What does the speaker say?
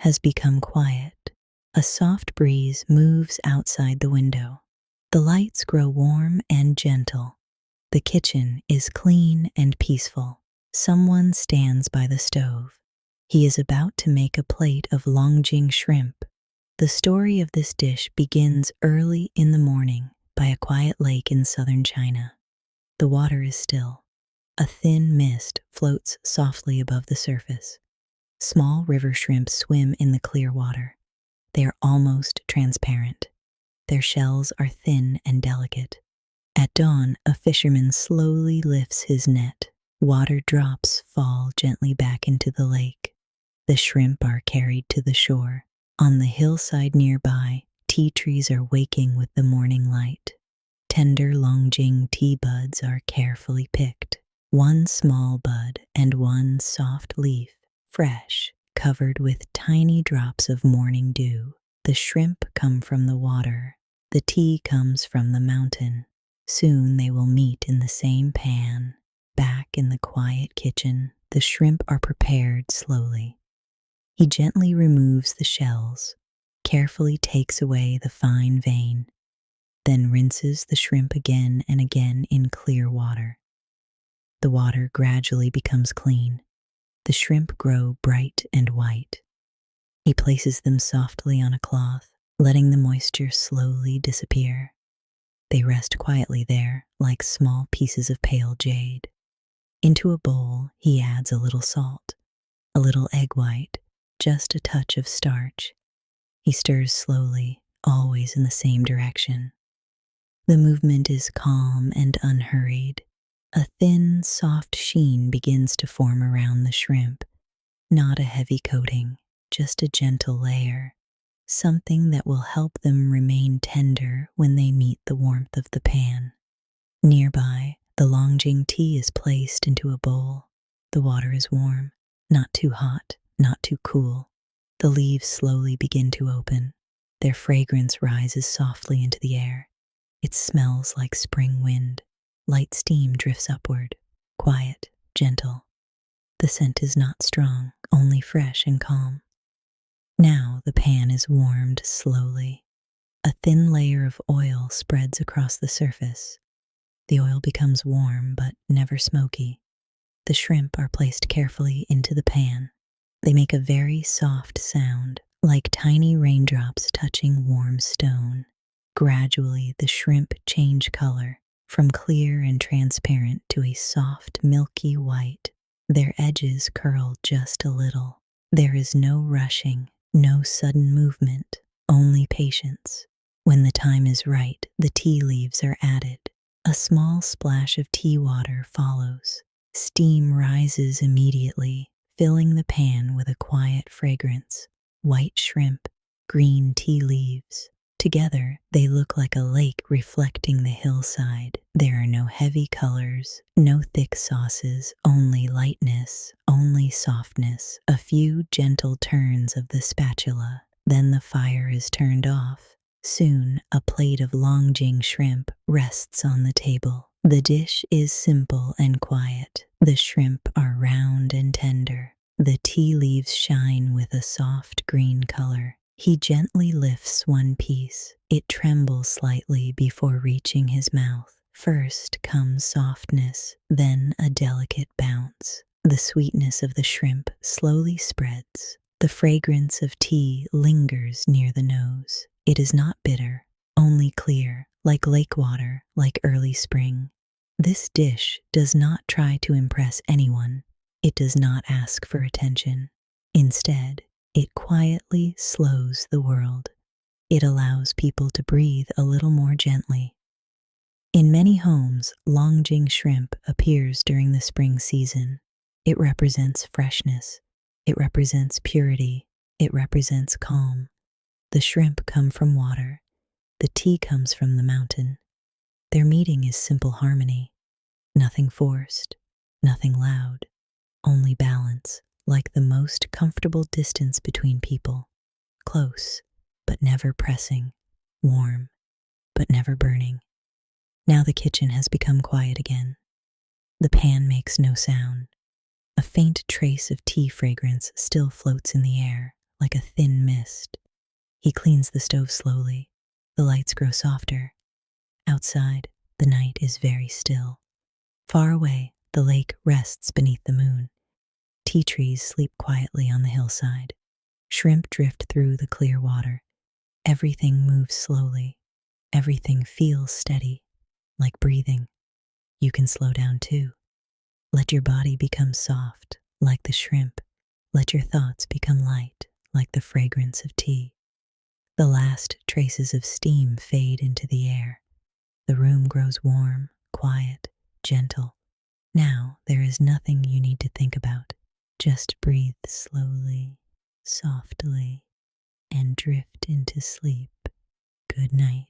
has become quiet. A soft breeze moves outside the window. The lights grow warm and gentle. The kitchen is clean and peaceful. Someone stands by the stove. He is about to make a plate of Longjing shrimp. The story of this dish begins early in the morning by a quiet lake in southern China. The water is still. A thin mist floats softly above the surface. Small river shrimp swim in the clear water. They are almost transparent. Their shells are thin and delicate. At dawn, a fisherman slowly lifts his net. Water drops fall gently back into the lake. The shrimp are carried to the shore. On the hillside nearby, tea trees are waking with the morning light. Tender Longjing tea buds are carefully picked. One small bud and one soft leaf, fresh, covered with tiny drops of morning dew. The shrimp come from the water. The tea comes from the mountain. Soon they will meet in the same pan. Back in the quiet kitchen, the shrimp are prepared slowly. He gently removes the shells, carefully takes away the fine vein, then rinses the shrimp again and again in clear water. The water gradually becomes clean. The shrimp grow bright and white. He places them softly on a cloth, letting the moisture slowly disappear. They rest quietly there, like small pieces of pale jade. Into a bowl, he adds a little salt, a little egg white, just a touch of starch. He stirs slowly, always in the same direction. The movement is calm and unhurried. A thin, soft sheen begins to form around the shrimp. Not a heavy coating, just a gentle layer. Something that will help them remain tender when they meet the warmth of the pan. Nearby, the Longjing tea is placed into a bowl. The water is warm, not too hot, not too cool. The leaves slowly begin to open. Their fragrance rises softly into the air. It smells like spring wind. Light steam drifts upward, quiet, gentle. The scent is not strong, only fresh and calm. Now the pan is warmed slowly. A thin layer of oil spreads across the surface. The oil becomes warm but never smoky. The shrimp are placed carefully into the pan. They make a very soft sound, like tiny raindrops touching warm stone. Gradually, the shrimp change color, from clear and transparent to a soft, milky white. Their edges curl just a little. There is no rushing, no sudden movement, only patience. When the time is right, the tea leaves are added. A small splash of tea water follows. Steam rises immediately, filling the pan with a quiet fragrance. White shrimp, green tea leaves. Together, they look like a lake reflecting the hillside. There are no heavy colors, no thick sauces, only lightness, only softness. A few gentle turns of the spatula, then the fire is turned off. Soon, a plate of Longjing shrimp rests on the table. The dish is simple and quiet. The shrimp are round and tender. The tea leaves shine with a soft green color. He gently lifts one piece. It trembles slightly before reaching his mouth. First comes softness, then a delicate bounce. The sweetness of the shrimp slowly spreads. The fragrance of tea lingers near the nose. It is not bitter, only clear, like lake water, like early spring. This dish does not try to impress anyone. It does not ask for attention. Instead, it quietly slows the world. It allows people to breathe a little more gently. In many homes, Longjing shrimp appears during the spring season. It represents freshness. It represents purity. It represents calm. The shrimp come from water. The tea comes from the mountain. Their meeting is simple harmony. Nothing forced, nothing loud, only balance, like the most comfortable distance between people. Close, but never pressing. Warm, but never burning. Now the kitchen has become quiet again. The pan makes no sound. A faint trace of tea fragrance still floats in the air, like a thin mist. He cleans the stove slowly. The lights grow softer. Outside, the night is very still. Far away, the lake rests beneath the moon. Tea trees sleep quietly on the hillside. Shrimp drift through the clear water. Everything moves slowly. Everything feels steady, like breathing. You can slow down too. Let your body become soft, like the shrimp. Let your thoughts become light, like the fragrance of tea. The last traces of steam fade into the air. The room grows warm, quiet, gentle. Now there is nothing you need to think about. Just breathe slowly, softly, and drift into sleep. Good night.